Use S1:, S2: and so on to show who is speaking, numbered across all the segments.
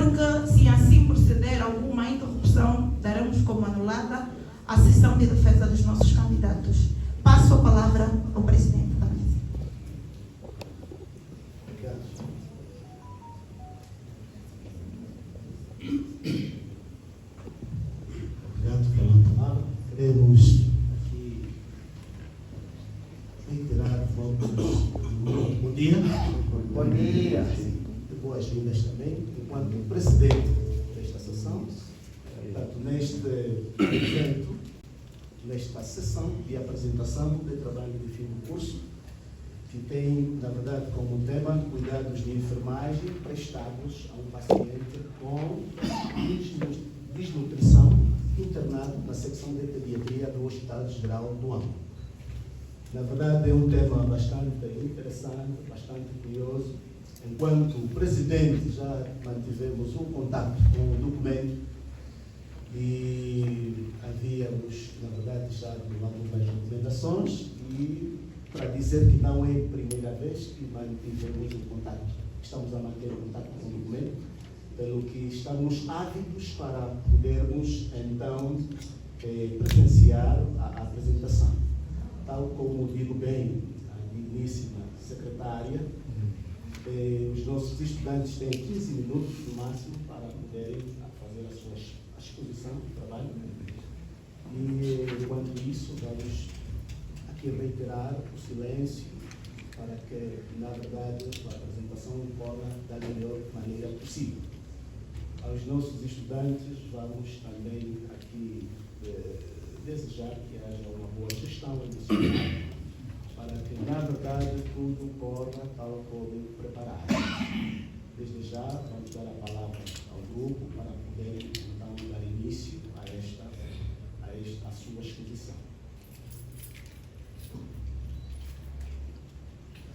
S1: porque, se assim proceder alguma interrupção, daremos como anulada a sessão de defesa dos nossos candidatos. Passo a palavra ao presidente da mesa.
S2: Obrigado. Obrigado pela palavra. Queremos aqui reiterar votos de bom dia.
S3: Bom dia.
S2: De boas-vindas também, enquanto presidente desta sessão. Portanto, neste evento, nesta sessão de apresentação de trabalho de fim de curso, que tem, na verdade, como tema cuidados de enfermagem prestados a um paciente com desnutrição internado na secção de pediatria do Hospital Geral do Amo. Na verdade, é um tema bastante interessante, bastante curioso. Enquanto presidente, já mantivemos um contato com o documento e havíamos, na verdade, já algumas recomendações e para dizer que não é a primeira vez que mantivemos o contato, estamos a manter o contato com o documento, pelo que estamos ávidos para podermos, então, presenciar a apresentação. Tal como digo bem, a digníssima secretária, os nossos estudantes têm 15 minutos no máximo para poderem fazer a sua exposição de trabalho. E, enquanto isso, vamos aqui reiterar o silêncio para que, na verdade, a apresentação ocorra da melhor maneira possível. Aos nossos estudantes, vamos também aqui desejar que haja uma boa gestão emocional para que, na verdade, tudo corra tal como preparado. Desde já, vamos dar a palavra ao grupo para poder, então, dar início a sua exposição.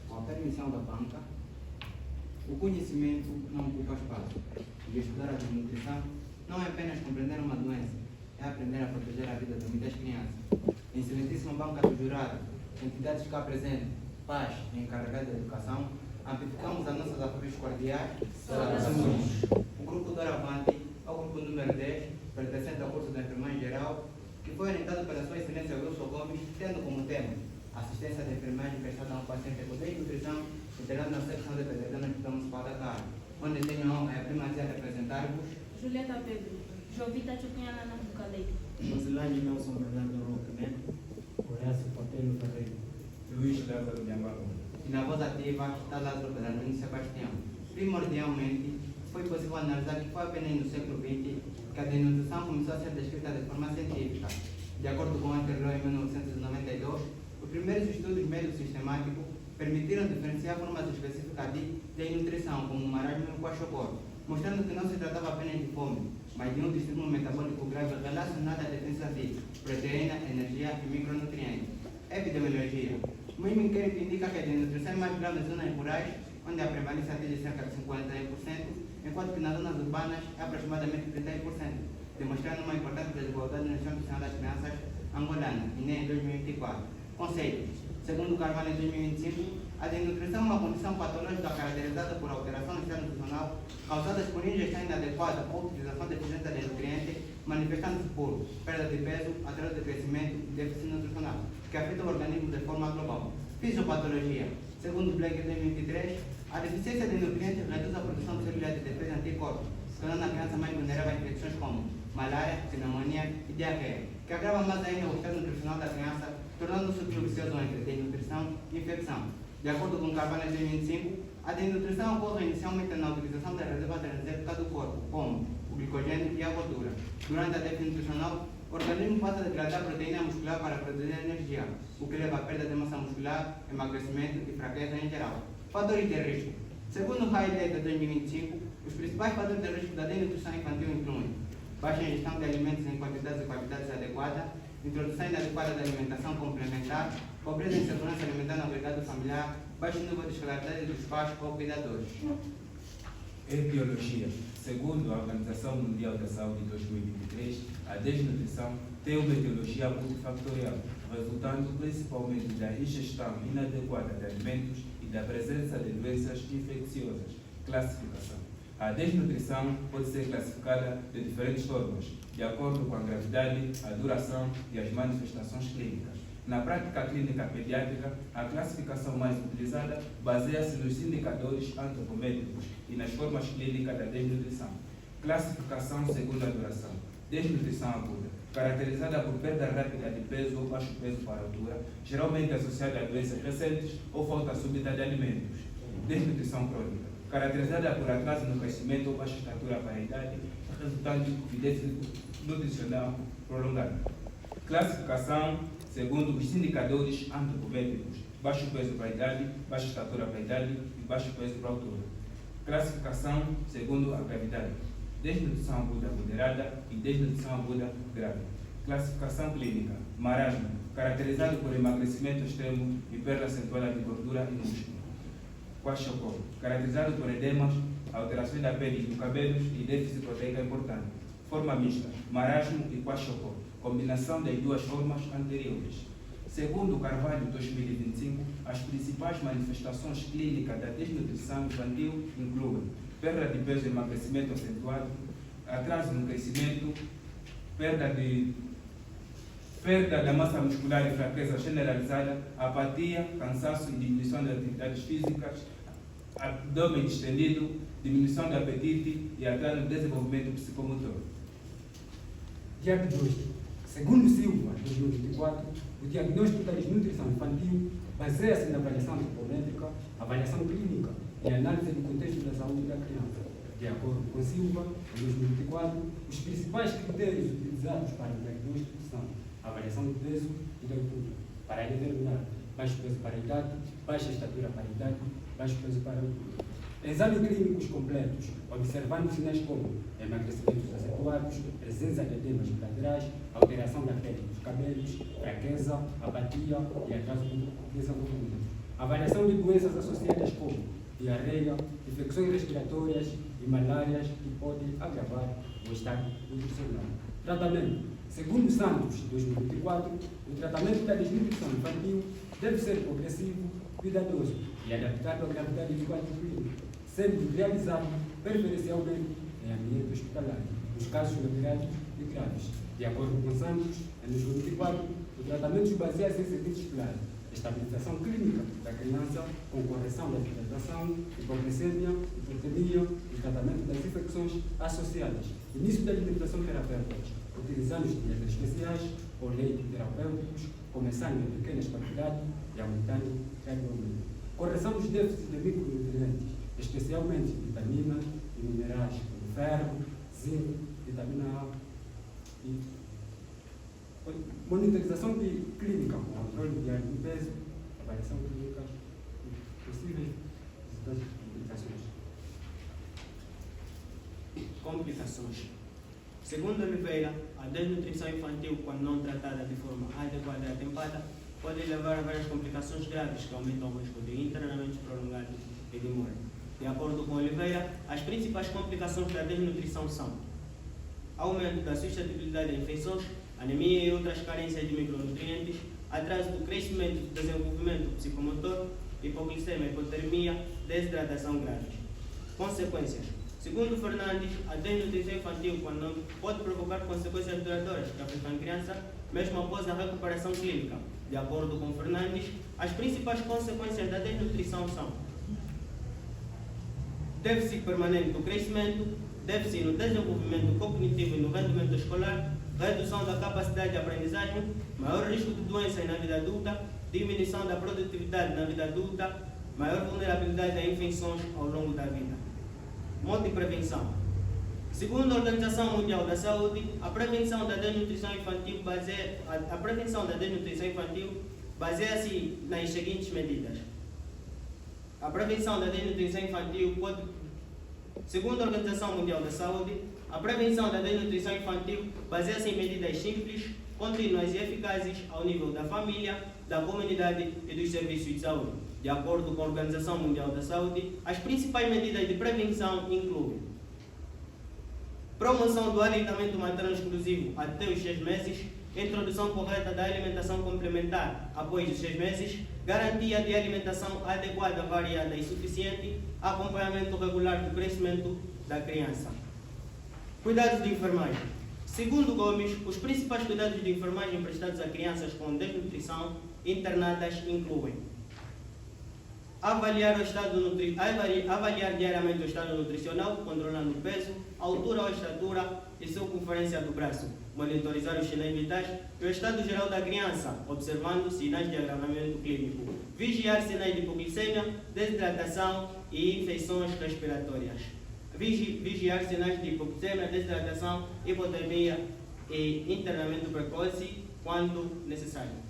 S3: Com a permissão da banca, o conhecimento não ocupa espaço. E estudar a desnutrição não é apenas compreender uma doença, é aprender a proteger a vida de muitas crianças. Em excelentíssima banca do jurado, entidades cá presentes, pais e encarregados da educação, amplificamos as nossas afeições cordiais. Saudações. O grupo Doravante é o grupo número 10, pertencente ao curso de enfermagem geral, que foi orientado pela sua excelência Wilson Gomes, tendo como tema assistência de enfermagem prestada a um paciente com desnutrição, integrado na secção de pediatria no Hospital Municipal da Cara, onde tenho a primazia de apresentar-vos
S4: Julieta Pedro, Jovita Chupiana na Bucaleite,
S5: Rosilane Nelson Bernardo Roque, Horácio Patelo Ferreira, Luís Lázaro de Amaro.
S3: e na voz ativa está Lázaro Bernardino Sebastião. Primordialmente, foi possível analisar que foi apenas no século XX que a desnutrição começou a ser descrita de forma científica. De acordo com Anker Roy, em 1992, os primeiros estudos médicos sistemáticos permitiram diferenciar formas específicas de desnutrição, como o marasmo e o kwashiorkor, mostrando que não se tratava apenas de fome, mas de um distúrbio metabólico grave relacionado à deficiência de proteína, energia e micronutrientes. Epidemiologia. O mesmo inquérito indica que a desnutrição é mais grave nas zonas rurais, onde a prevalência atinge cerca de 51%, enquanto que nas zonas urbanas é aproximadamente 30%, demonstrando uma importante desigualdade na nutrição das crianças angolanas, INE em 2024. Conceito. Segundo Carvalho, em 2025, a desnutrição é uma condição patológica caracterizada por alteração no estado nutricional causadas por ingestão inadequada ou utilização deficiente de nutrientes, manifestando-se por perda de peso, atraso de crescimento e déficit nutricional, que afeta o organismo de forma global. Fisiopatologia. Segundo Blake, em 2023, a deficiência de nutrientes reduz a produção de células de defesa anticorpos, tornando a criança mais vulnerável a infecções como malária, pneumonia e diarreia, que agrava mais ainda o estado nutricional da criança, tornando o ciclo vicioso entre desnutrição e infecção. De acordo com Carvalho, em 2005, a desnutrição ocorre inicialmente na utilização das reservas energéticas do corpo, como o glicogênio e a gordura. Durante a déficit nutricional, o organismo passa a degradar a proteína muscular para produzir energia, o que leva à perda de massa muscular, emagrecimento e fraqueza em geral. Fatores de risco. Segundo o Highlight de 2025, os principais fatores de risco da desnutrição infantil incluem baixa ingestão de alimentos em quantidades e qualidades adequadas, introdução inadequada da alimentação complementar, pobreza em segurança alimentar no agregado familiar, baixo nível de escolaridade dos pais ou cuidadores.
S6: Etiologia. Segundo a Organização Mundial da Saúde de 2023, a desnutrição tem uma etiologia multifactorial, resultando principalmente da ingestão inadequada de alimentos e da presença de doenças infecciosas. Classificação. A desnutrição pode ser classificada de diferentes formas, de acordo com a gravidade, a duração e as manifestações clínicas. Na prática clínica pediátrica, a classificação mais utilizada baseia-se nos indicadores antropométricos e nas formas clínicas da desnutrição. Classificação segundo a duração. Desnutrição aguda, caracterizada por perda rápida de peso ou baixo peso para a altura, geralmente associada a doenças recentes ou falta súbita de alimentos. Desnutrição crônica, caracterizada por atraso no crescimento ou baixa estatura para a idade, resultante de déficit nutricional prolongado. Classificação segundo os indicadores antropométricos: baixo peso para a idade, baixa estatura para a idade e baixo peso para a altura. Classificação segundo a gravidade: desnutrição aguda moderada e desnutrição aguda grave. Classificação clínica: marasmo, caracterizado por emagrecimento extremo e perda acentuada de gordura e músculo. Kwashiorkor, caracterizado por edemas, alterações da pele e do cabelo e déficit proteico importante. Forma mista: marasmo e kwashiorkor, combinação das duas formas anteriores. Segundo Carvalho, 2025, as principais manifestações clínicas da desnutrição infantil incluem perda de peso e emagrecimento acentuado, atraso no crescimento, perda da massa muscular e fraqueza generalizada, apatia, cansaço e diminuição das atividades físicas, abdômen distendido, diminuição do apetite e atraso no desenvolvimento psicomotor.
S7: Diagnóstico. Segundo Silva, 2024, o diagnóstico da desnutrição infantil baseia-se na avaliação antropométrica, avaliação clínica e análise do contexto da saúde da criança. De acordo com Silva, em 2024, os principais critérios utilizados para o diagnóstico são avaliação do peso e da altura, para determinar baixo peso para a idade, baixa estatura para a idade, baixo peso para a altura. Exames clínicos completos, observando sinais como emagrecimentos acentuados, presença de edemas bilaterais, alteração da pele dos cabelos, fraqueza, apatia e atraso do desenvolvimento. Avaliação de doenças associadas como diarreia, infecções respiratórias e malárias que podem agravar o estado nutricional. Tratamento. Segundo Santos, 2024, o tratamento da desnutrição infantil deve ser progressivo, cuidadoso e adaptado à gravidade do quadro clínico, sendo realizado preferencialmente em ambiente hospitalar, nos casos moderados e graves. De acordo com Santos, em 2024, o tratamento baseia-se em seguintes pilares: estabilização clínica da criança com correção da hidratação, hipoglicemia, hipotemia e tratamento das infecções associadas. Início da alimentação terapêutica, utilizando os dietas especiais ou leitos terapêuticos, começando em pequenas quantidades e aumentando gradualmente. Correção dos déficits de micronutrientes, especialmente vitaminas e minerais como ferro, zinco, vitamina A e monitorização clínica, controle diário do peso, avaliação clínica e possíveis complicações.
S8: Complicações. Segundo Oliveira, a desnutrição infantil, quando não tratada de forma adequada e atempada, pode levar a várias complicações graves que aumentam o risco de internamentos prolongados e de morte. De acordo com Oliveira, as principais complicações da desnutrição são aumento da suscetibilidade a infecções, anemia e outras carências de micronutrientes, atraso do crescimento e do desenvolvimento psicomotor, hipoglicemia, hipotermia, desidratação graves. Consequências. Segundo Fernandes, a desnutrição infantil pode provocar consequências duradouras que afetam a criança, mesmo após a recuperação clínica. De acordo com Fernandes, as principais consequências da desnutrição são déficit permanente do crescimento, déficit no desenvolvimento cognitivo e no rendimento escolar, redução da capacidade de aprendizagem, maior risco de doenças na vida adulta, diminuição da produtividade na vida adulta, maior vulnerabilidade a infecções ao longo da vida. Modo de prevenção. Segundo a Organização Mundial da Saúde, a prevenção da desnutrição infantil baseia-se nas seguintes medidas. A prevenção da desnutrição infantil pode... Segundo a Organização Mundial da Saúde, a prevenção da desnutrição infantil baseia-se em medidas simples, contínuas e eficazes ao nível da família, da comunidade e dos serviços de saúde. De acordo com a Organização Mundial da Saúde, as principais medidas de prevenção incluem promoção do aleitamento materno exclusivo até os 6 meses, introdução correta da alimentação complementar após os 6 meses, garantia de alimentação adequada, variada e suficiente, acompanhamento regular do crescimento da criança. Cuidados de enfermagem. Segundo Gomes, os principais cuidados de enfermagem prestados a crianças com desnutrição internadas incluem avaliar diariamente o estado nutricional, controlando o peso, altura ou estatura e circunferência do braço, monitorizar os sinais vitais e o estado geral da criança, observando sinais de agravamento clínico, vigiar sinais de hipoglicemia, desidratação e infecções respiratórias. Vigiar sinais de hipoglicemia, desidratação, hipotermia e internamento precoce quando necessário.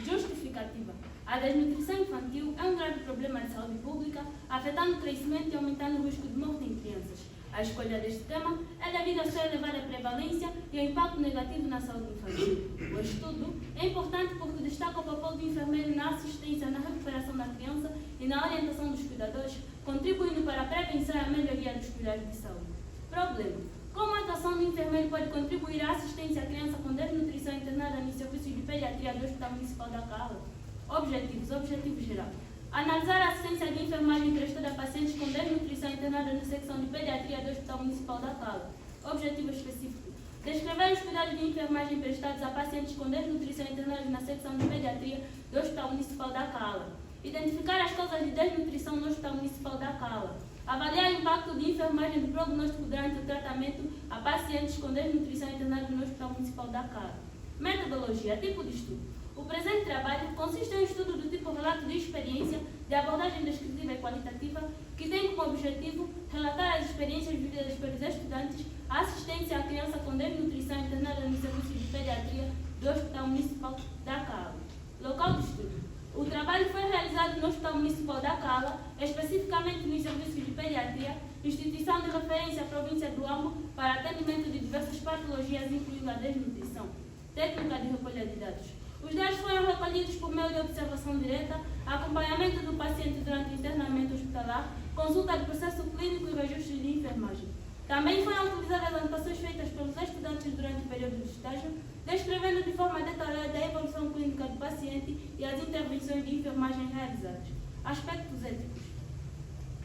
S4: Justificativa. A desnutrição infantil é um grave problema de saúde pública, afetando o crescimento e aumentando o risco de morte em crianças. A escolha deste tema é devido à sua elevada prevalência e ao impacto negativo na saúde infantil. O estudo é importante porque destaca o papel do enfermeiro na assistência na recuperação da criança e na orientação dos cuidadores, contribuindo para a prevenção e a melhoria dos cuidados de saúde. Problema. Como a atuação do enfermeiro pode contribuir à assistência à criança com desnutrição internada no Serviço de Pediatria do Hospital Municipal da Cala? Objetivo geral. Analisar a assistência de enfermagem prestada a pacientes com desnutrição internada na secção de pediatria do Hospital Municipal da Cala. Objetivo específico. Descrever os cuidados de enfermagem prestados a pacientes com desnutrição internada na secção de pediatria do Hospital Municipal da Cala. Identificar as causas de desnutrição no Hospital Municipal da Cala. Avaliar o impacto de enfermagem do prognóstico durante o tratamento a pacientes com desnutrição internada no Hospital Municipal da Cala. Metodologia. Tipo de estudo. O presente trabalho consiste em um estudo do tipo relato de experiência de abordagem descritiva e qualitativa que tem como objetivo relatar as experiências vividas pelos estudantes, a assistência à criança com desnutrição internada no Serviço de Pediatria do Hospital Municipal da Cala. Local do estudo. O trabalho foi realizado no Hospital Municipal da Cala, especificamente no Serviço de Pediatria, instituição de referência à província do Ambo para atendimento de diversas patologias, incluindo a desnutrição. Técnica de recolha de dados. Os dados foram recolhidos por meio de observação direta, acompanhamento do paciente durante o internamento hospitalar, consulta de processo clínico e registro de enfermagem. Também foram utilizadas anotações feitas pelos estudantes durante o período de estágio, descrevendo de forma detalhada a evolução clínica do paciente e as intervenções de enfermagem realizadas. Aspectos éticos.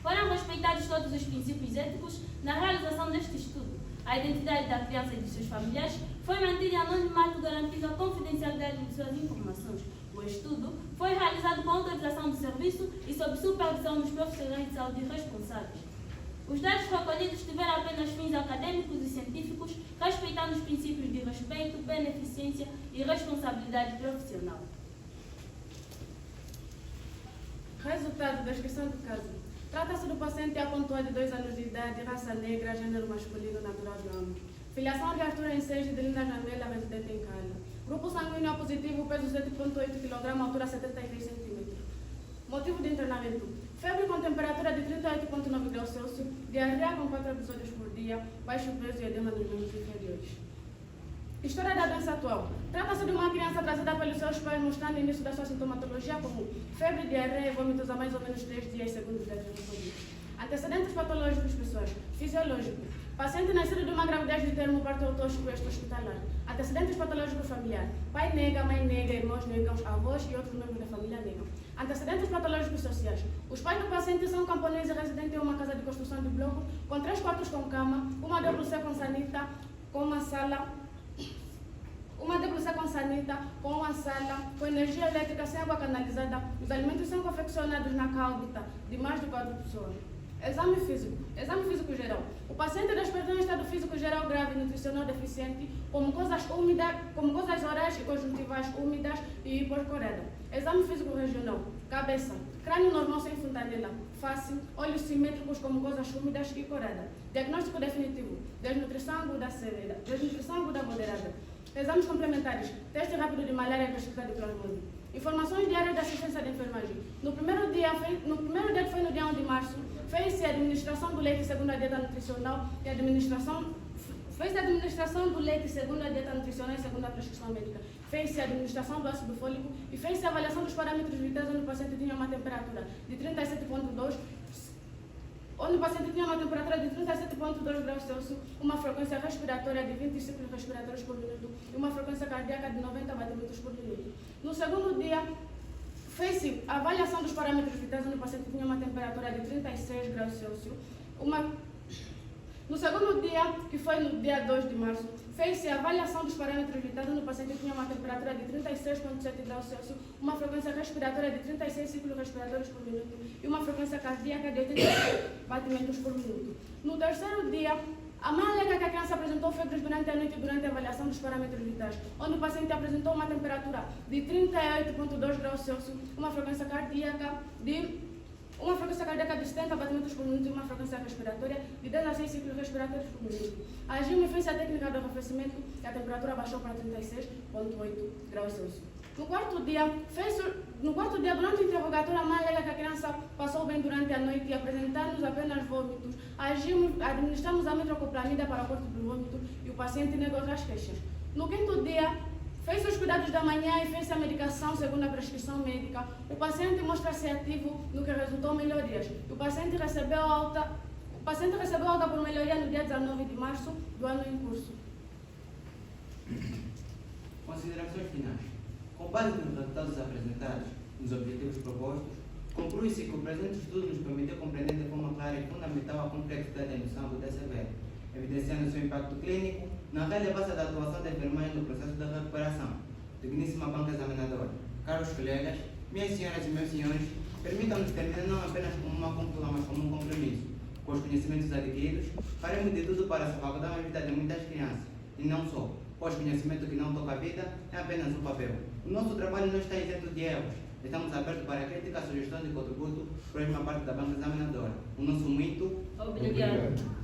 S4: Foram respeitados todos os princípios éticos na realização deste estudo. A identidade da criança e de seus familiares foi mantida em anonimato, garantindo a confidencialidade de suas informações. O estudo foi realizado com autorização do serviço e sob supervisão dos profissionais de saúde responsáveis. Os dados recolhidos tiveram apenas fins acadêmicos e científicos, respeitando os princípios de respeito, beneficência e responsabilidade profissional.
S9: Resultado: descrição do caso. Trata-se do paciente apontou de 2 anos de idade, raça negra, gênero masculino, natural do Ambo. Filiação de Arthur Ensejo de Linda Janela, residente em Cala. Grupo sanguíneo positivo, peso 7,8 kg, altura 73 cm. Motivo de internamento: febre com temperatura de 38,9 graus Celsius, diarreia com 4 episódios por dia, baixo peso e edema nos membros inferiores. História da doença atual. Trata-se de uma criança trazida pelos seus pais, mostrando início da sua sintomatologia comum: febre, diarreia e vômitos há mais ou menos 3 dias, segundo os dados recolhidos. Antecedentes patológicos pessoais. Fisiológico: paciente nascido de uma gravidez de termo parto autóxico extra-hospitalar. Antecedentes patológicos familiares: pai nega, mãe nega, irmãos negros, avós e outros membros da família negam. Antecedentes patológicos sociais: os pais do paciente são camponeses residentes em uma casa de construção de bloco, com 3 quartos com cama, uma WC com sanita, com uma sala, com energia elétrica sem água canalizada. Os alimentos são confeccionados na cáubita de mais de 4 pessoas. Exame físico. Exame físico geral. O paciente despertou em estado físico geral grave, nutricional deficiente, com mucosas orais e conjuntivais úmidas e hipercoreda. Exame físico regional. Cabeça. Crânio normal sem fontanela. Face. Olhos simétricos com mucosas úmidas e coreda. Diagnóstico definitivo: desnutrição aguda severa. Desnutrição aguda moderada. Exames complementares: teste rápido de malária e vesícula de plasmose. Informações diárias da assistência de enfermagem. No primeiro dia, que foi no dia 1 de março, fez-se a administração do leite segundo a dieta nutricional e fez-se a administração do leite segundo a dieta nutricional e segundo a prescrição médica. Fez-se a administração do ácido fólico e fez-se a avaliação dos parâmetros vitais, onde o paciente tinha uma temperatura de 37,2, graus Celsius, uma frequência respiratória de 20 ciclos respiratórios por minuto e uma frequência cardíaca de 90 batimentos por minuto. No segundo dia, fez-se a avaliação dos parâmetros vitais onde o paciente tinha uma temperatura de 36 graus Celsius. No segundo dia, que foi no dia 2 de março, fez-se a avaliação dos parâmetros vitais onde o paciente tinha uma temperatura de 36,7 graus Celsius, uma frequência respiratória de 36 ciclos respiratórios por minuto e uma frequência cardíaca de 87 batimentos por minuto. No terceiro dia, a mãe alega que a criança apresentou febres durante a noite e durante a avaliação dos parâmetros vitais, onde o paciente apresentou uma temperatura de 38,2 graus Celsius, uma frequência cardíaca de 70 batimentos por minuto e uma frequência respiratória de 10 a 6 ciclos respiratórios por minuto. Agiu e fez a técnica do arrefecimento e a temperatura baixou para 36,8 graus Celsius. No quarto dia, durante o interrogatório, a mãe alega que a criança passou bem durante a noite e apresentar-nos apenas vômitos. Administramos a metrocoplamida para o corte do vômito e o paciente negou as queixas. No quinto dia, fez os cuidados da manhã e fez a medicação segundo a prescrição médica. O paciente mostra-se ativo, no que resultou melhorias. O paciente recebeu alta por melhoria no dia 19 de março do ano em curso.
S3: Considerações finais. Com base nos resultados apresentados, nos objetivos propostos, conclui-se que o presente estudo nos permitiu compreender de forma clara e fundamental a complexidade da indução do DCB, evidenciando seu impacto clínico na relevância da atuação da enfermagem no processo de recuperação. Digníssima banca examinadora, caros colegas, minhas senhoras e meus senhores, permitam-nos terminar não apenas como uma conclusão, mas como um compromisso. Com os conhecimentos adquiridos, faremos de tudo para salvaguardar a vida de muitas crianças, e não só, pois conhecimento que não toca a vida é apenas um papel. O nosso trabalho não está isento de erros. Estamos abertos para a crítica, sugestão e contributo para uma parte da banca examinadora. O nosso muito
S4: Obrigado.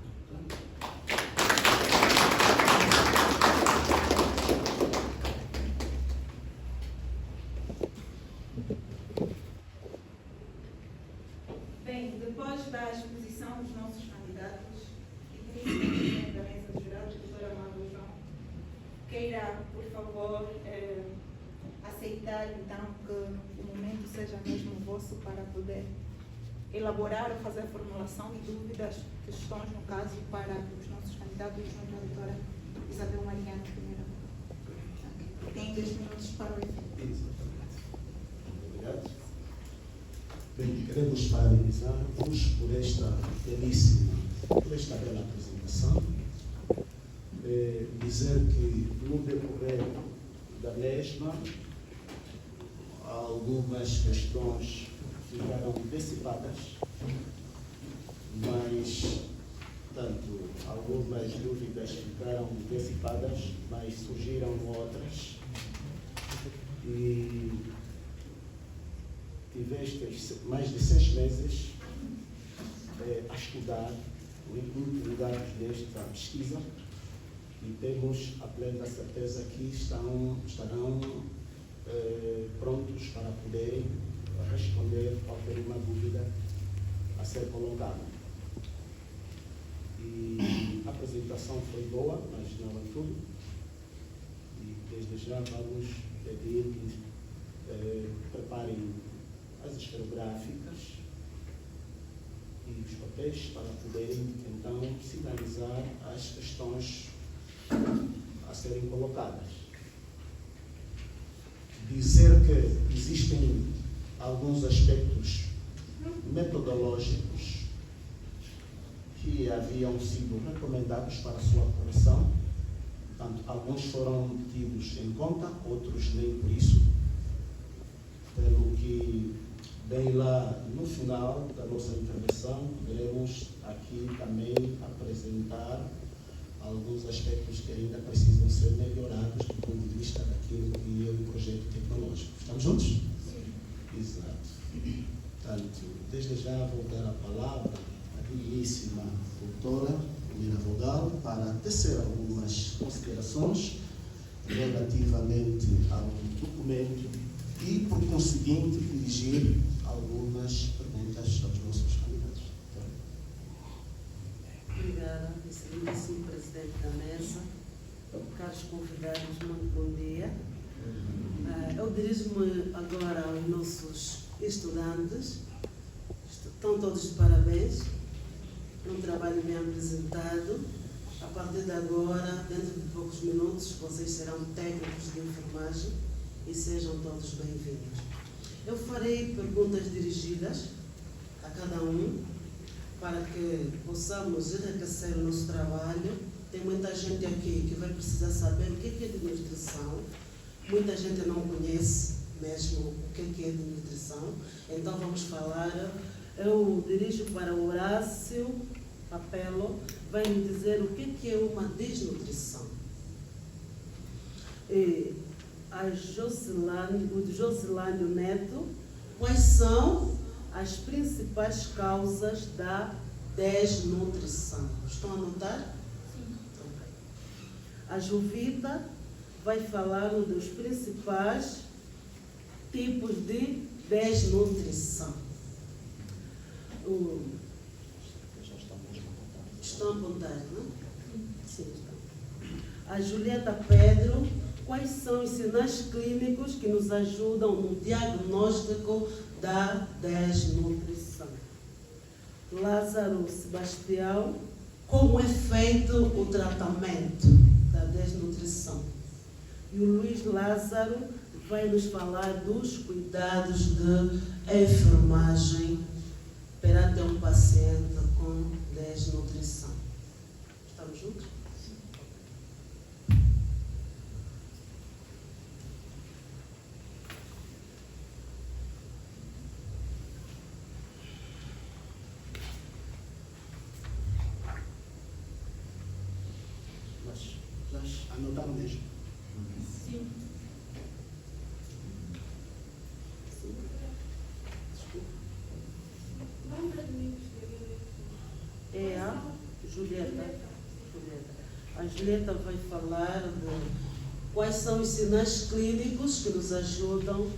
S1: Bem, depois da exposição dos nossos candidatos, e principalmente da mesa de jurados, doutora Amanda João, queira, por favor, aceitar então que o momento seja mesmo vosso para poder elaborar ou fazer a formulação de dúvidas, questões, no caso, para os nossos candidatos, junto à doutora Isabel Mariana, primeira. Tem 10 minutos para o evento.
S2: Obrigado. Bem, queremos parabenizar-vos por esta bela apresentação. Dizer que no decorrer da mesma, algumas questões ficaram dissipadas, mas, tanto algumas dúvidas ficaram dissipadas, mas surgiram outras. E tiveste mais de 6 meses a estudar o intuito desta pesquisa e temos a plena certeza que estarão prontos para poderem responder qualquer uma dúvida a ser colocada. E a apresentação foi boa, mas não é tudo. E desde já vamos pedir que preparem as esferográficas e os papéis para poderem então sinalizar as questões a serem colocadas. Dizer que existem alguns aspectos metodológicos que haviam sido recomendados para a sua correção. Portanto, alguns foram tidos em conta, outros nem por isso. Pelo que, bem lá no final da nossa intervenção, poderemos aqui também apresentar alguns aspectos que ainda precisam ser melhorados do ponto de vista daquilo que é o projeto tecnológico. Estamos juntos? Sim. Exato. Portanto, desde já vou dar a palavra à digníssima doutora Mira Vogal para tecer algumas considerações relativamente ao documento e, por conseguinte, dirigir algumas perguntas aos nossos candidatos.
S10: Obrigada, excelentíssimo presidente da mesa, caros convidados, muito bom dia. Eu dirijo-me agora aos nossos estudantes, estão todos de parabéns, um trabalho bem apresentado. A partir de agora, dentro de poucos minutos, vocês serão técnicos de enfermagem e sejam todos bem-vindos. Eu farei perguntas dirigidas a cada um para que possamos enriquecer o nosso trabalho. Tem muita gente aqui que vai precisar saber o que é de nutrição. Muita gente não conhece mesmo o que é de nutrição. Então vamos falar. Eu dirijo para o Horácio Apelo, vai me dizer o que é uma desnutrição. E o Josilânio Neto, quais são as principais causas da desnutrição? Estão a anotar?
S4: Sim.
S10: Okay. A Jovita vai falar dos principais tipos de desnutrição. Estão a apontar, não? Sim, estão. A Julieta Pedro, quais são os sinais clínicos que nos ajudam no diagnóstico da desnutrição? Lázaro Sebastião, como é feito o tratamento da desnutrição? E o Luiz Lázaro vai nos falar dos cuidados de enfermagem perante um paciente com desnutrição. Estamos juntos?
S2: Mas anotaram mesmo?
S4: Sim.
S10: É a Julieta. A Julieta vai falar de quais são os sinais clínicos que nos ajudam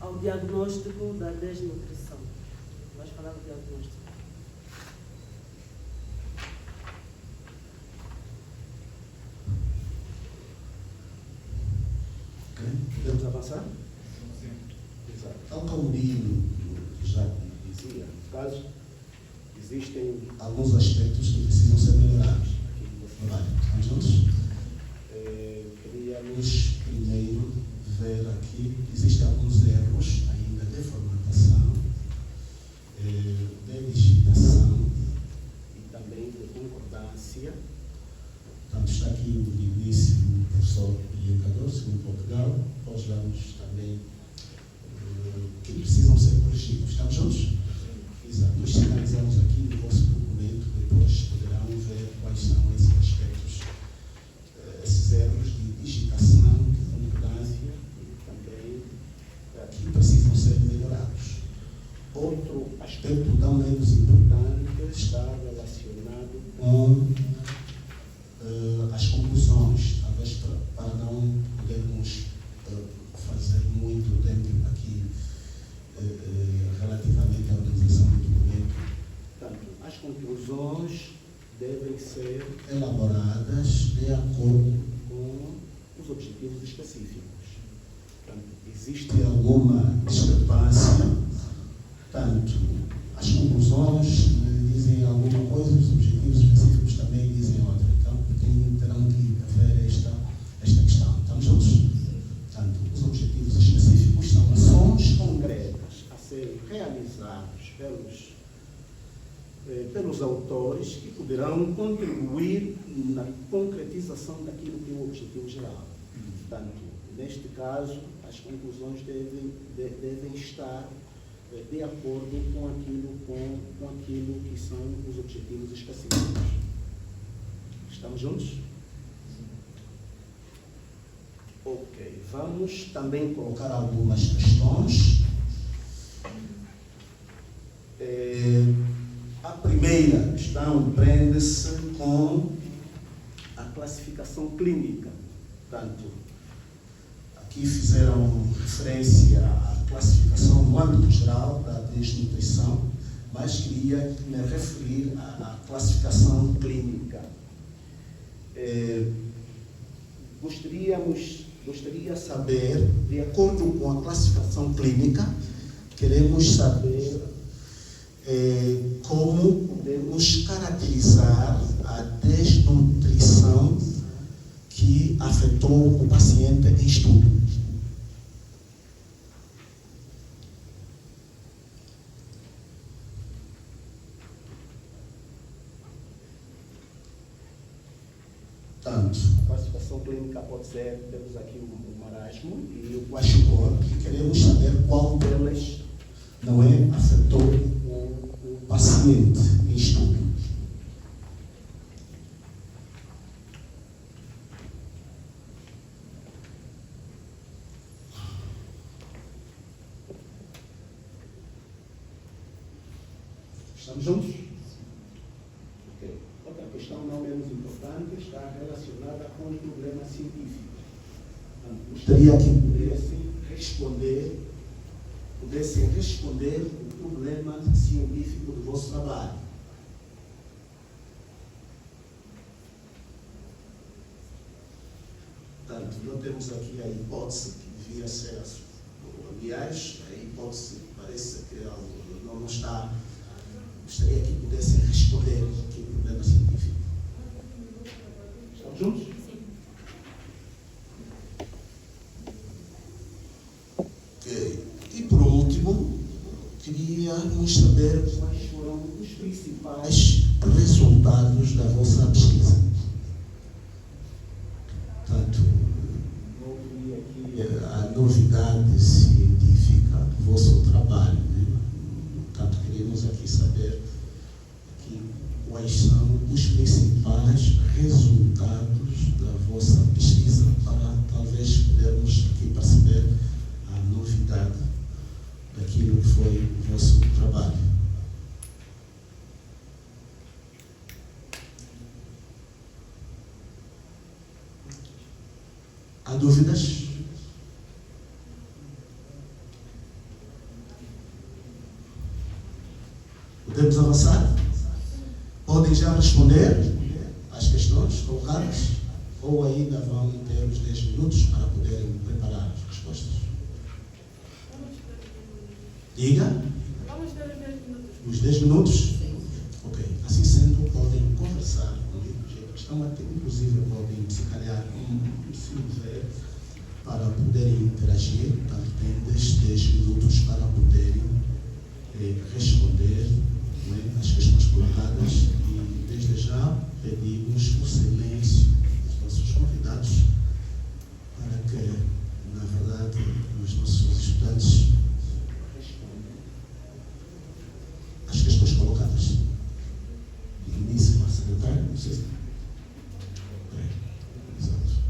S10: ao diagnóstico da desnutrição. Vais falar do diagnóstico.
S2: Ok, podemos avançar?
S6: Sim.
S2: Exato. Tal como o Nilo já dizia, no caso, existem alguns aspectos que precisam ser melhorados aqui no trabalho. Estamos juntos? Queríamos primeiro ver aqui que existem alguns erros ainda de formatação, de digitação e também de concordância. Portanto, está aqui o digníssimo professor Ilha segundo Portugal. Nós vamos também que precisam ser corrigidos. Estamos juntos? Exato. Nós sinalizamos aqui no vosso documento, depois poderão ver quais são esses aspectos, esses erros de digitação, de concordância e também aqui precisam ser melhorados. Outro aspecto não menos importante está relacionado com as conclusões, talvez para não podermos fazer muito tempo aqui relativamente à utilização do documento. Portanto, as conclusões devem ser elaboradas de acordo com os objetivos específicos. Portanto, existe alguma discrepância, tanto as conclusões dizem alguma coisa, os objetivos específicos também dizem outra. Então, terão que haver esta questão. Estamos juntos? Portanto, os objetivos específicos são ações concretas a serem realizados pelos autores que poderão contribuir na concretização daquilo que é o objetivo geral. Portanto, neste caso, as conclusões devem estar de acordo com aquilo que são os objetivos específicos. Estamos juntos? Ok, vamos também colocar algumas questões. A primeira questão prende-se com a classificação clínica. Portanto, aqui fizeram referência à classificação no âmbito geral da desnutrição, mas queria me referir à classificação clínica. Gostaria de saber, de acordo com a classificação clínica, queremos saber como podemos caracterizar a desnutrição que afetou o paciente em estudo. Portanto, a classificação clínica pode ser, temos aqui o marasmo e o kwashiorkor, e queremos saber qual delas não é afetou o paciente em estudo. Estamos juntos? Ok. Outra questão não menos importante está relacionada com os problemas científicos. Gostaria que pudessem responder o problema científico do vosso trabalho. Portanto, não temos aqui a hipótese que devia ser, aliás, a hipótese parece que não está. Gostaria que pudessem responder aqui o problema científico. Estamos juntos?
S4: Sim.
S2: Ok. E por último, queríamos saber quais foram os principais resultados da vossa pesquisa. Portanto, não vi aqui a novidade científica do vosso trabalho, né? Portanto, queríamos aqui saber quais são os principais resultados da vossa pesquisa para talvez podermos aqui perceber a novidade daquilo que foi o vosso trabalho. Há dúvidas? Podemos avançar? Podem já responder às questões colocadas ou ainda vão ter os 10 minutos para poderem preparar as respostas? Diga.
S9: Vamos ter os 10 minutos.
S2: Os 10 minutos? Ok. Assim sendo, podem conversar comigo. Estão até, inclusive, podem, se calhar, se ver, para poderem interagir. Portanto, tem 10 minutos para poderem responder as questões colocadas e desde já pedimos o silêncio dos nossos convidados para que, na verdade, os nossos estudantes respondam as questões colocadas. Início, secretário, não sei se... Exato.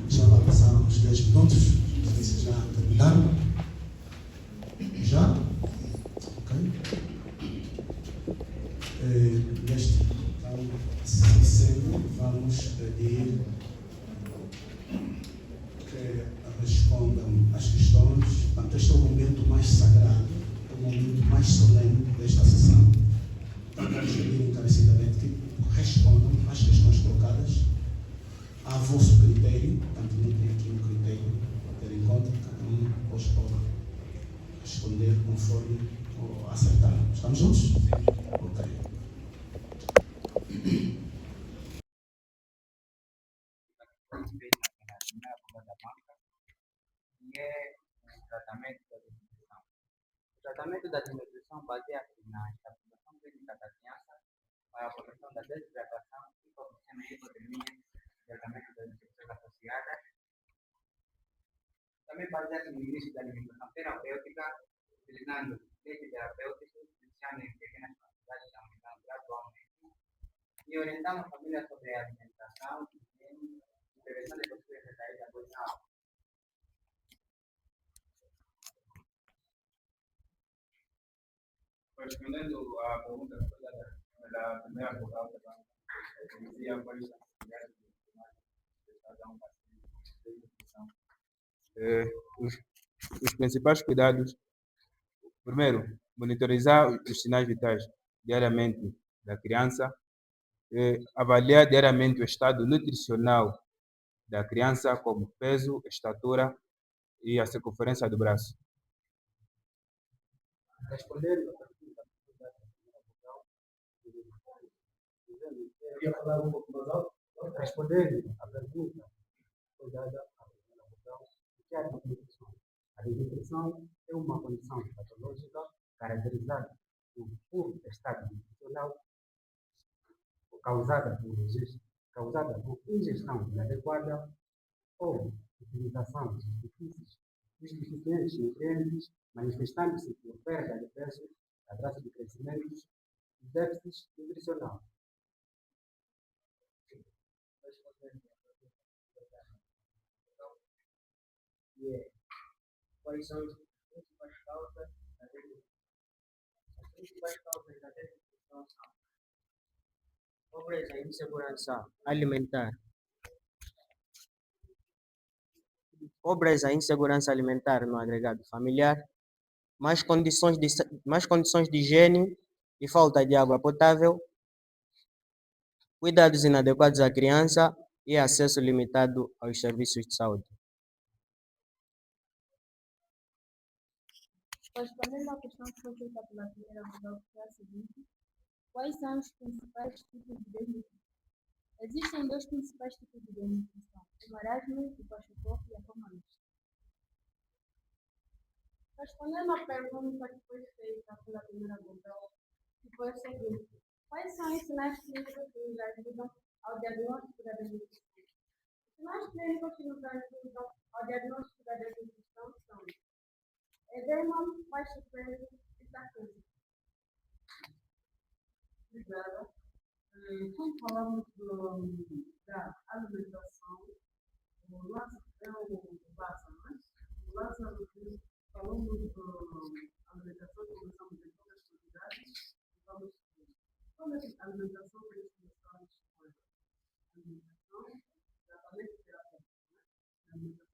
S2: Já lá passaram os 10 minutos, vocês já terminaram? Já? Ok. Neste então, assim sendo, vamos pedir que respondam às questões. Portanto, este é o momento mais sagrado, o momento mais solene desta sessão. Então, vamos pedir encarecidamente que respondam às questões colocadas a vosso critério. Portanto, não tem aqui um critério a ter em conta, cada um pode responder conforme acertar. Estamos juntos? Ok.
S3: E é o tratamento da desnutrição. O tratamento da desnutrição baseia-se na estabilização clínica da criança para a correção da desidratação e proporciona hipotermia, tratamento das infecções associadas. Também baseia-se no início da alimentação terapêutica, utilizando leite terapêutico, iniciando em pequenas quantidades e aumentando gradualmente. E orientando a família sobre a alimentação, higiene e prevenção de possíveis recaídas após a aula.
S6: Respondendo à pergunta da primeira pergunta, dizia quais são as atividades que cada um os principais cuidados: primeiro, monitorizar os sinais vitais diariamente da criança, avaliar diariamente o estado nutricional da criança, como peso, estatura e a circunferência do braço.
S7: Respondendo queria falar um pouco mais alto. Respondendo à pergunta foi dada à primeira questão, o que é a desnutrição? A desnutrição é uma condição patológica caracterizada por estado nutricional causada por ingestão inadequada ou utilização de insuficientes nutrientes, manifestando-se por perda de peso taxa de crescimento e déficit nutricional.
S8: Quais são as principais causas da desnutrição? As principais causas da desnutrição são pobreza e insegurança alimentar. Pobreza e insegurança alimentar no agregado familiar, mais condições de higiene e falta de água potável, cuidados inadequados à criança e acesso limitado aos serviços de saúde.
S4: Respondendo à questão que foi feita pela primeira vogal, que é a seguinte: quais são os principais tipos de desnutrição? Existem dois principais tipos de desnutrição: o marasmo, o kwashiorkor e a fome mista. Respondendo à pergunta que foi feita pela primeira vogal, que foi a seguinte: quais são os sinais clínicos que nos ajudam ao diagnóstico da desnutrição? Os sinais clínicos que nos ajudam ao diagnóstico da desnutrição são edema, baixo peso e fraqueza.
S10: Obrigada. Quando falamos da alimentação, o Lázaro falamos da alimentação, começamos em todas as quantidades, vamos toda a alimentação que eles começaram com a alimentação, tratamento terapêutico, alimentação.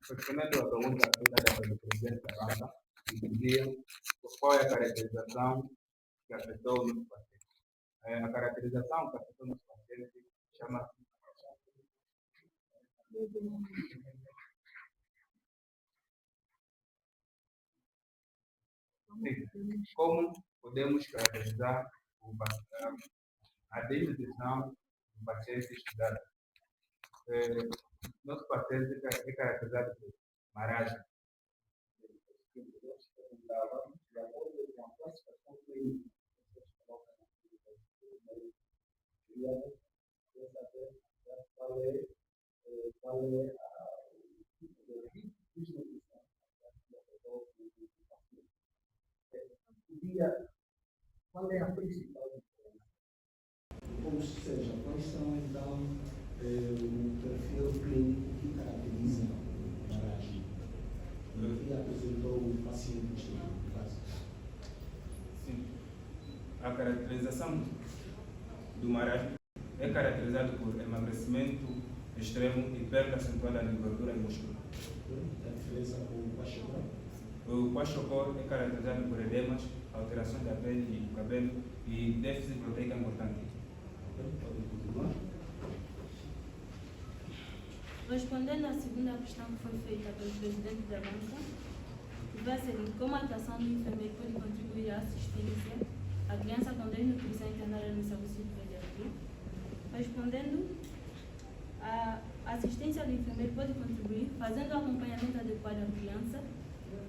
S6: Respondendo à pergunta feita pelo presidente da Banca, dizia qual é a caracterização que afetou o nosso paciente. A caracterização que afetou o nosso paciente chama-se como podemos caracterizar a desnutrição do paciente estudado. Nosso paciente é caracterizado por marasmo.
S2: Qual é a principal diferença? Ou seja, quais são então o perfil clínico que caracteriza a marasmo? Que apresentou o paciente no caso?
S6: Sim. A caracterização do marasmo é caracterizado por emagrecimento extremo e perda acentuada de gordura e músculo.
S2: A diferença com o kwashiorkor?
S6: O kwashiorkor é caracterizado por edemas, alterações da pele e do cabelo e déficit proteico importante.
S2: Pode continuar.
S4: Respondendo à segunda questão que foi feita pelo presidente da Banca, que vai ser como a atuação do enfermeiro pode contribuir à assistência à criança com desnutrição internada no serviço de pediatria. Respondendo, a assistência do enfermeiro pode contribuir fazendo o acompanhamento adequado à criança,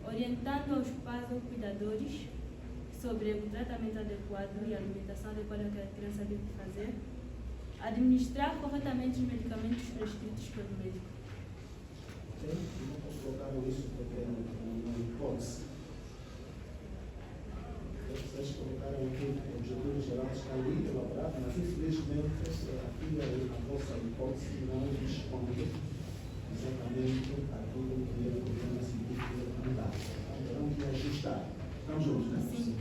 S4: orientando aos pais ou cuidadores sobre o tratamento adequado e a alimentação adequada que a criança deve fazer, administrar corretamente os medicamentos prescritos pelo médico.
S2: Não posso colocar isso porque uma hipótese. Vocês colocaram aqui o objetivo geral está ali elaborado, mas infelizmente aqui a vossa hipótese não responde exatamente àquilo que é o problema científico da comunidade. Terão que ajustar. Estão juntos, não é?
S4: Sim.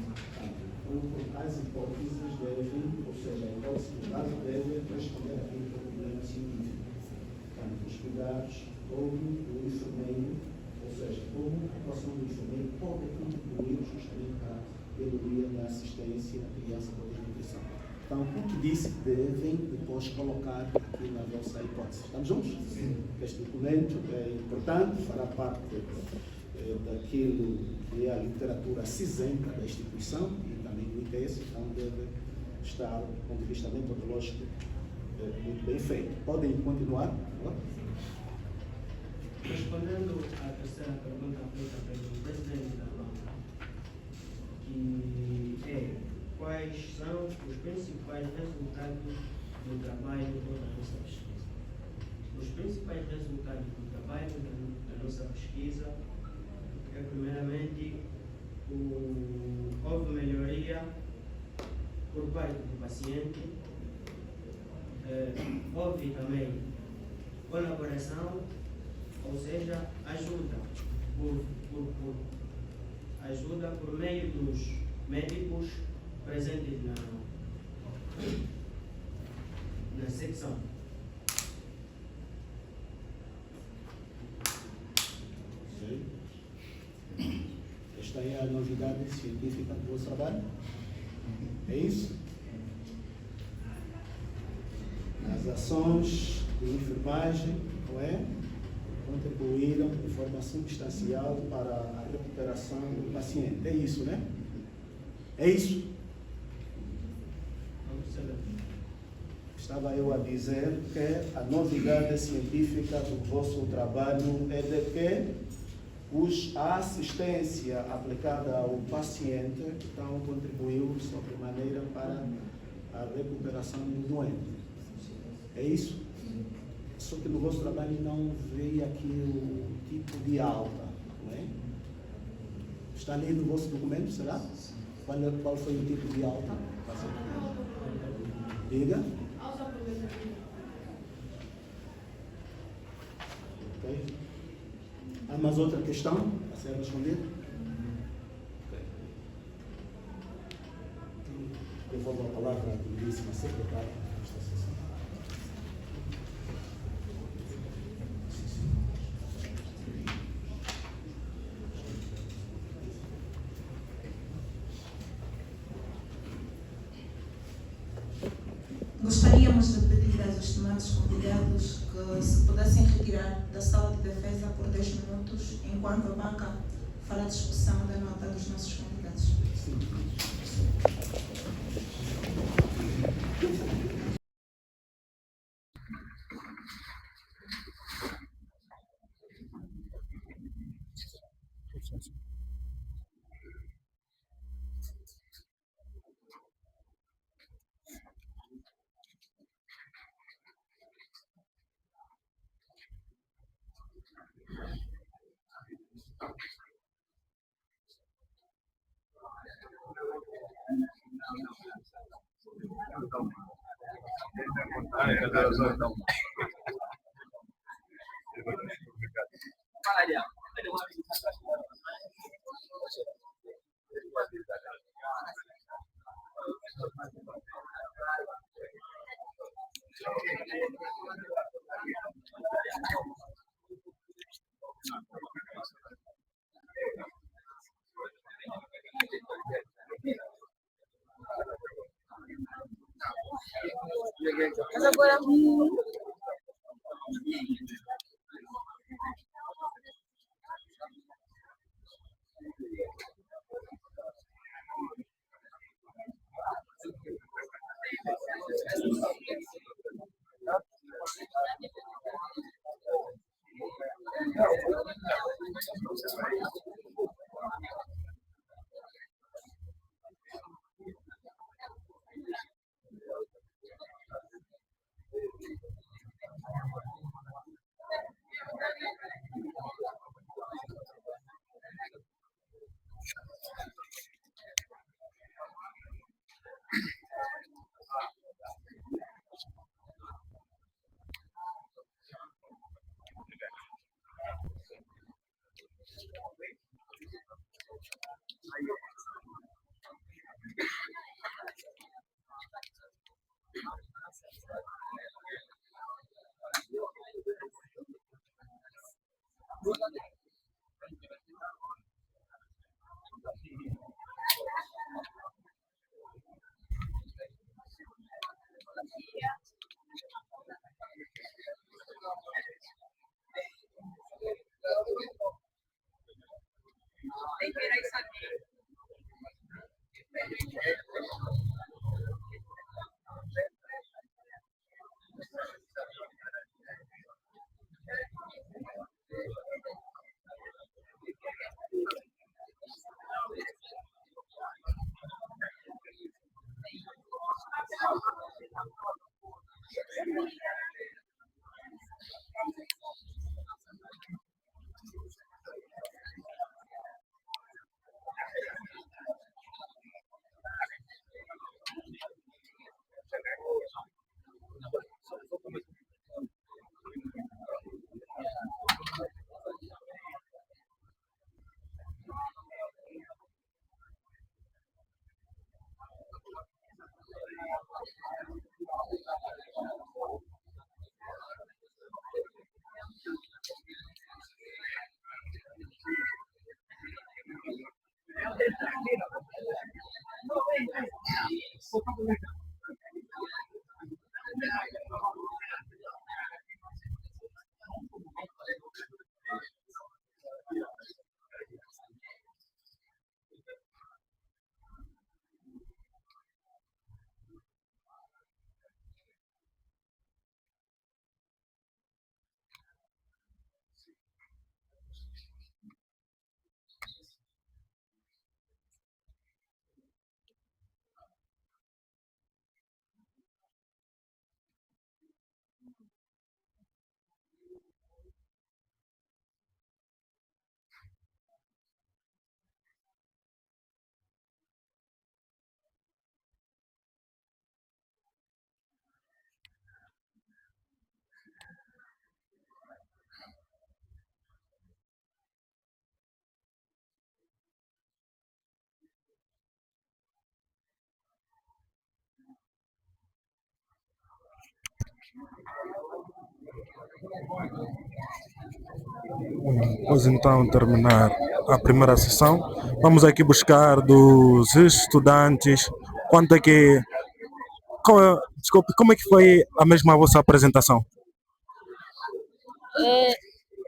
S2: As hipóteses devem, ou seja, a hipótese do caso deve responder àquilo que é o problema científico. Portanto, os cuidados, como o enfermeiro, ou seja, como a atuação do enfermeiro pode contribuir justamente para a melhoria da assistência à criança com desnutrição. Então, o que disse devem depois colocar aqui na vossa hipótese. Estamos juntos? Sim. Este documento é importante, fará parte daquilo que é a literatura cinzenta da instituição e também do ITS, então deve está, do ponto de vista metodológico, muito bem feito. Podem continuar?
S8: Respondendo à terceira pergunta feita pelo presidente da banca, que é quais são os principais resultados do trabalho da nossa pesquisa. Os principais resultados do trabalho da nossa pesquisa é, primeiramente, houve melhoria por parte do paciente, houve também colaboração, ou seja, ajuda ajuda por meio dos médicos presentes na secção.
S2: Esta é a novidade científica do vosso trabalho? É isso? As ações de enfermagem, não é? Contribuíram de forma substancial para a recuperação do paciente. É isso, né? É isso. Estava eu a dizer que a novidade científica do vosso trabalho é de que a assistência aplicada ao paciente então contribuiu sobremaneira para a recuperação do doente. É isso? Só que no vosso trabalho não veio aqui o tipo de alta, não é? Está ali no vosso documento, será? Qual foi o tipo de alta? Diga. Ok. Há mais outra questão a ser respondida? Ok. Devolvo a palavra à queridíssima secretária desta sessão.
S1: Gostaríamos de pedir aos estimados convidados que se pudessem retirar da sala de defesa por 10 minutos, enquanto a banca fala a discussão da nota dos nossos convidados.
S11: Mas agora tem que virar isso aqui.
S12: Após então terminar a primeira sessão, vamos aqui buscar dos estudantes quanto é que. Desculpe, como é que foi a mesma vossa apresentação?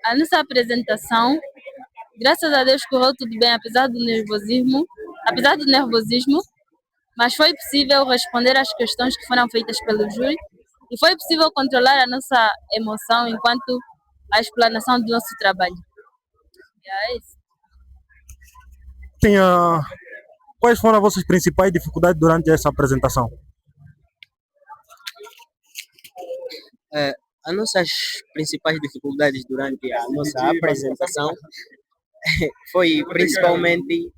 S11: A nossa apresentação, graças a Deus, correu tudo bem, apesar do nervosismo, mas foi possível responder às questões que foram feitas pelo júri e foi possível controlar a nossa emoção enquanto a explanação do nosso trabalho. É isso.
S12: Quais foram as vossas principais dificuldades durante essa apresentação?
S13: As nossas principais dificuldades durante a nossa apresentação foi principalmente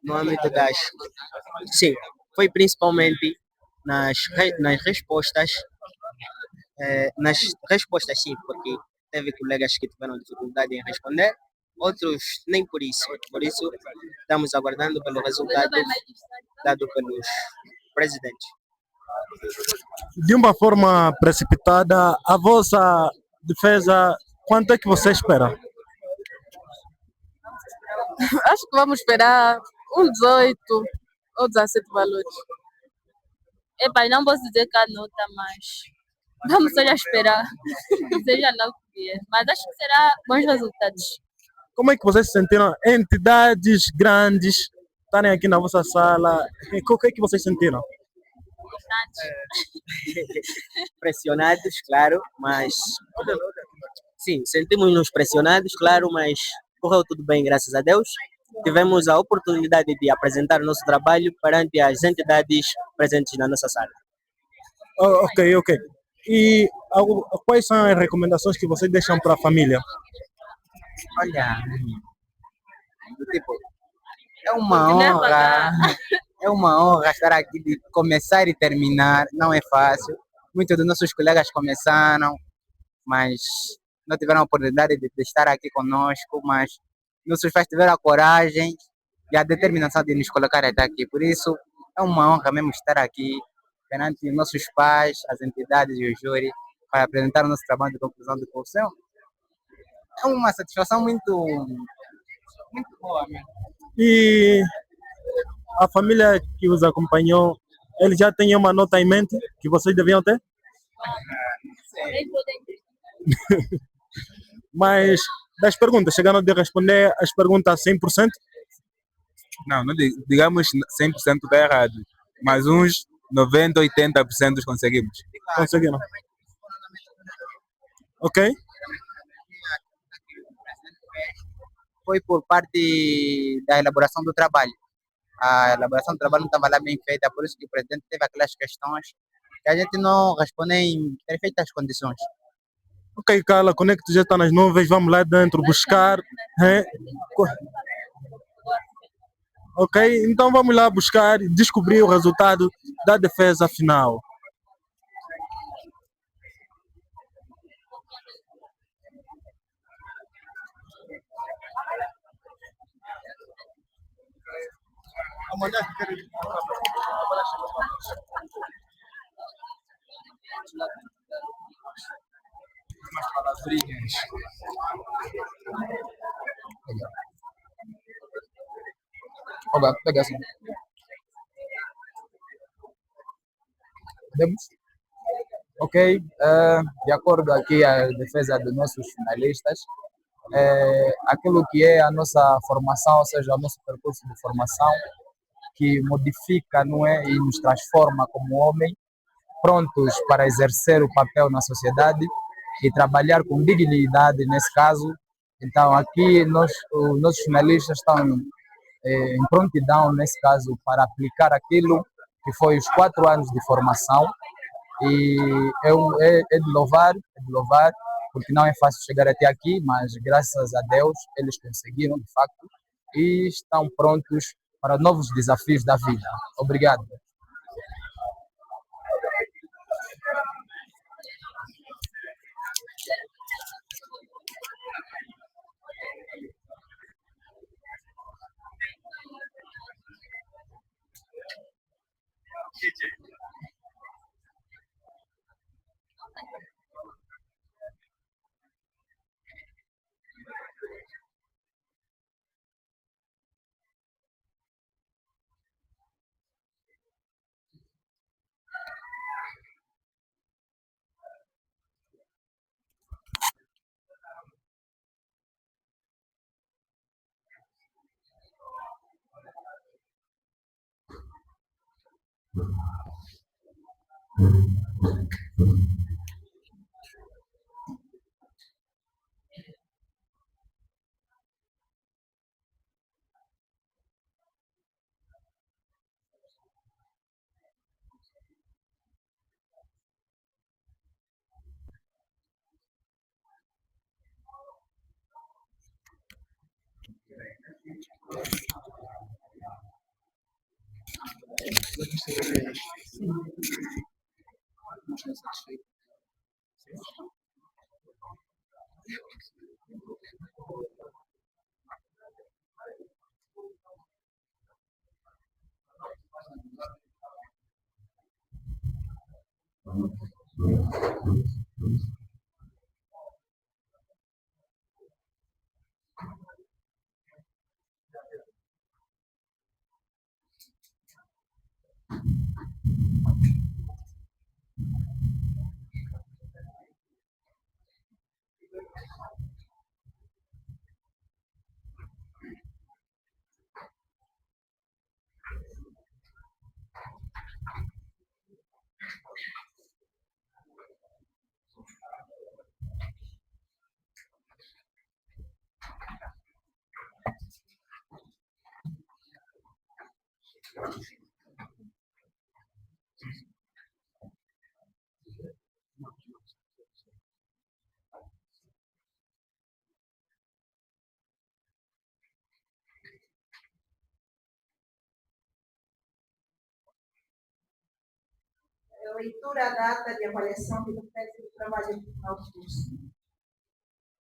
S13: no âmbito das... Sim, foi principalmente nas respostas, sim, porque teve colegas que tiveram dificuldade em responder, outros nem por isso. Por isso, estamos aguardando pelo resultado dado pelos presidentes.
S12: De uma forma precipitada, a vossa defesa, quanto é que você espera?
S9: Acho que vamos esperar 18 ou 17 valores.
S11: Não posso dizer que a nota, mas vamos só esperar. Seja lá o que é. Mas acho que será bons resultados.
S12: Como é que vocês se sentiram? Entidades grandes estarem aqui na vossa sala. O que é que vocês sentiram?
S13: Pressionados, claro, mas... Sim, sentimos-nos pressionados, claro, mas correu tudo bem, graças a Deus. Tivemos a oportunidade de apresentar o nosso trabalho perante as entidades presentes na nossa sala.
S12: Ok. E quais são as recomendações que vocês deixam para a família?
S3: Olha, tipo, é uma honra estar aqui, de começar e terminar, não é fácil. Muitos dos nossos colegas começaram, mas não tiveram a oportunidade de estar aqui conosco, mas nossos pais tiveram a coragem e a determinação de nos colocar até aqui. Por isso, é uma honra mesmo estar aqui perante nossos pais, as entidades e o júri, para apresentar o nosso trabalho de conclusão de curso. É uma satisfação muito boa mesmo.
S12: E a família que os acompanhou, eles já têm uma nota em mente que vocês deviam ter? Mas das perguntas, chegaram de responder as perguntas 100%?
S14: Não digamos 100% está errado, mas uns 90, 80% conseguimos.
S12: Conseguiram. Ok.
S3: Foi por parte da elaboração do trabalho.
S14: a elaboração do trabalho não estava lá bem feita, por isso que o presidente teve aquelas questões que a gente não responde em perfeitas condições.
S12: Ok, Carla, quando é que tu já está nas nuvens? Vamos lá dentro buscar. Ok, então vamos lá buscar e descobrir o resultado da defesa final.
S14: Umas palavrinhas. Olha, pega assim. Podemos? Ok, de acordo aqui a defesa dos nossos finalistas, aquilo que é a nossa formação, ou seja, o nosso percurso de formação, que modifica, não é, e nos transforma como homem, prontos para exercer o papel na sociedade e trabalhar com dignidade nesse caso. Então aqui os nossos finalistas estão em prontidão nesse caso para aplicar aquilo que foi os 4 anos de formação e é de louvar, porque não é fácil chegar até aqui, mas graças a Deus eles conseguiram de facto e estão prontos para novos desafios da vida. Obrigado.
S1: Leitura da ata de avaliação de defesa do trabalho final do curso.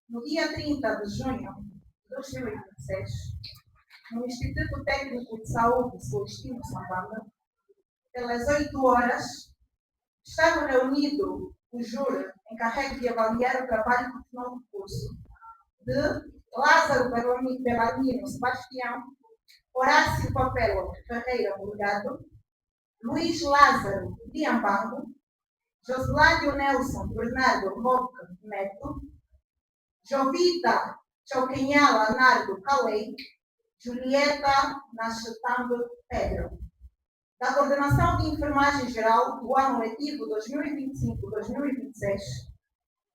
S1: No dia 30 de junho de 2026, no Instituto Técnico de Saúde Celestino Sambamba, pelas 8 horas, estava reunido o júri encarregue de avaliar o trabalho do final do curso de Lázaro Belarmino Sebastião, Horácio Papelo Ferreira Morgado, Luiz Lázaro Diambango, Joslândio Nelson Bernardo Roque Neto, Jovita Choquinhala Nardo Calei, Julieta Nachetambe Pedro. Da Coordenação de Enfermagem Geral do ano letivo 2025-2026,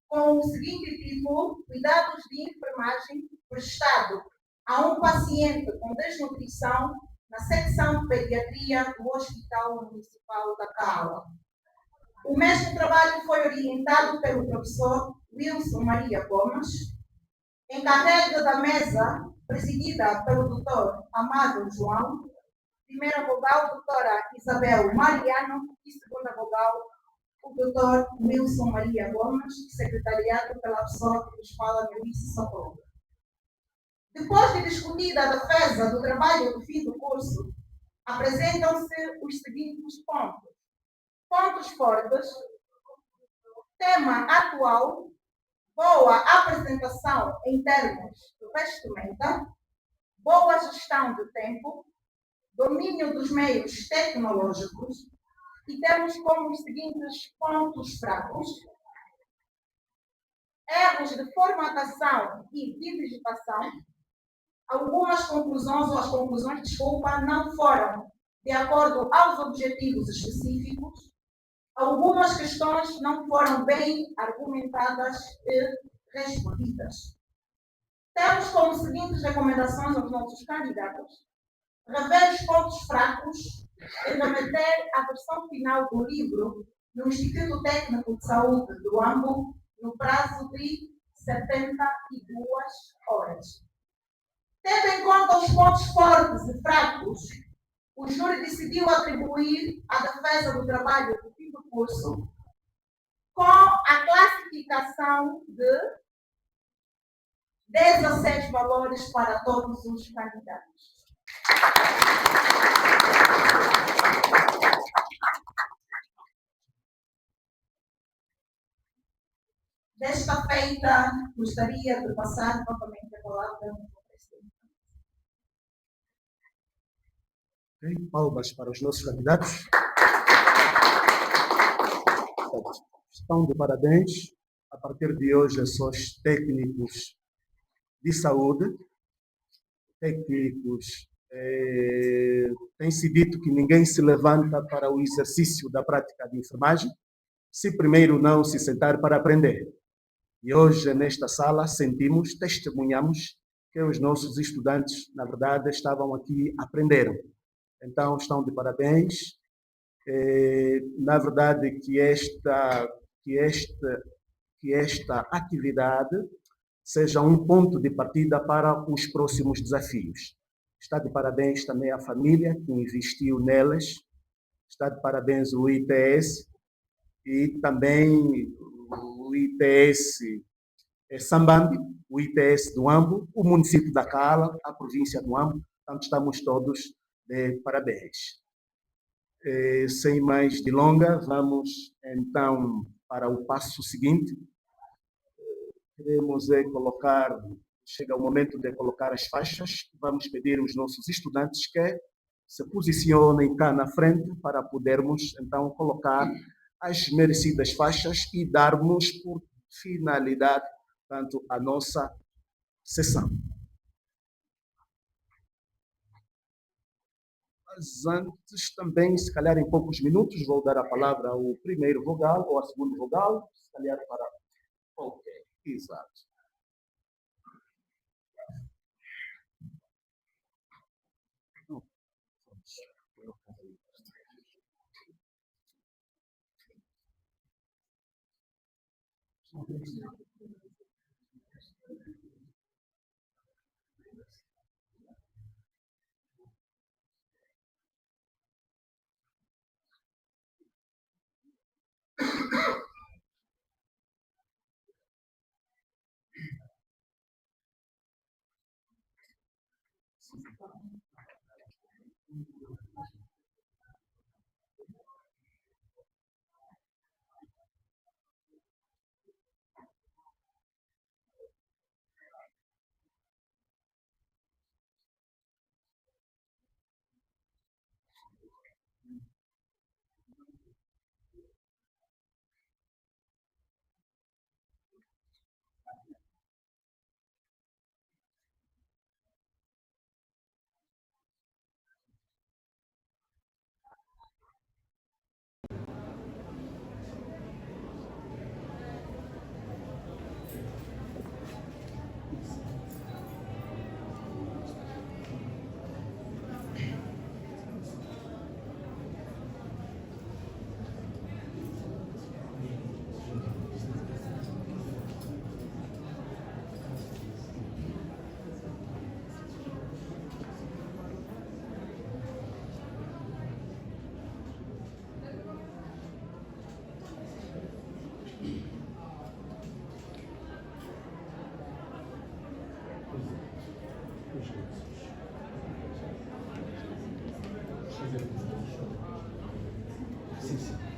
S1: com o seguinte título: Cuidados de enfermagem prestado a um paciente com desnutrição na secção de pediatria do Hospital Municipal da Cala. O mesmo trabalho foi orientado pelo professor Wilson Maria Gomes, encarregue da mesa presidida pelo Dr. Amado João, primeira vogal, doutora Isabel Mariano, e segunda vogal, o Dr. Wilson Maria Gomes, secretariado pela pessoa que nos fala, Melissa Socorro. Depois de discutida a defesa do trabalho do fim do curso, apresentam-se os seguintes pontos. Pontos fortes, tema atual, boa apresentação em termos de vestimenta, boa gestão do tempo, domínio dos meios tecnológicos, e temos como os seguintes pontos fracos: erros de formatação e de digitação. Algumas conclusões, ou as conclusões, desculpa, não foram de acordo aos objetivos específicos. Algumas questões não foram bem argumentadas e respondidas. Temos como seguintes recomendações aos nossos candidatos: rever os pontos fracos e remeter a versão final do livro no Instituto Técnico de Saúde do AMBO no prazo de 72 horas. Tendo em conta os pontos fortes e fracos, o júri decidiu atribuir a defesa do trabalho do fim do curso com a classificação de 16 valores para todos os candidatos. Desta feita, gostaria de passar novamente a palavra ao presidente.
S2: Palmas para os nossos candidatos. Estão de parabéns. A partir de hoje, são os técnicos de saúde. Técnicos, tem-se dito que ninguém se levanta para o exercício da prática de enfermagem se primeiro não se sentar para aprender. E hoje, nesta sala, sentimos, testemunhamos que os nossos estudantes, na verdade, estavam aqui, aprenderam. Então, estão de parabéns. Na verdade, que esta atividade seja um ponto de partida para os próximos desafios. Está de parabéns também a família que investiu nelas. Está de parabéns o ITS e também o ITS Sambambi, o ITS do Ambo, o município da Cala, a província do Ambo. Portanto, estamos todos de parabéns. Sem mais delongas, vamos então para o passo seguinte. Queremos chega o momento de colocar as faixas. Vamos pedir aos nossos estudantes que se posicionem cá na frente para podermos então colocar as merecidas faixas e darmos por finalidade, tanto a nossa sessão. Mas antes também, se calhar em poucos minutos, vou dar a palavra ao primeiro vogal ou ao segundo vogal, se calhar para... Ok, exato.
S7: fazer.
S2: Sim, sim.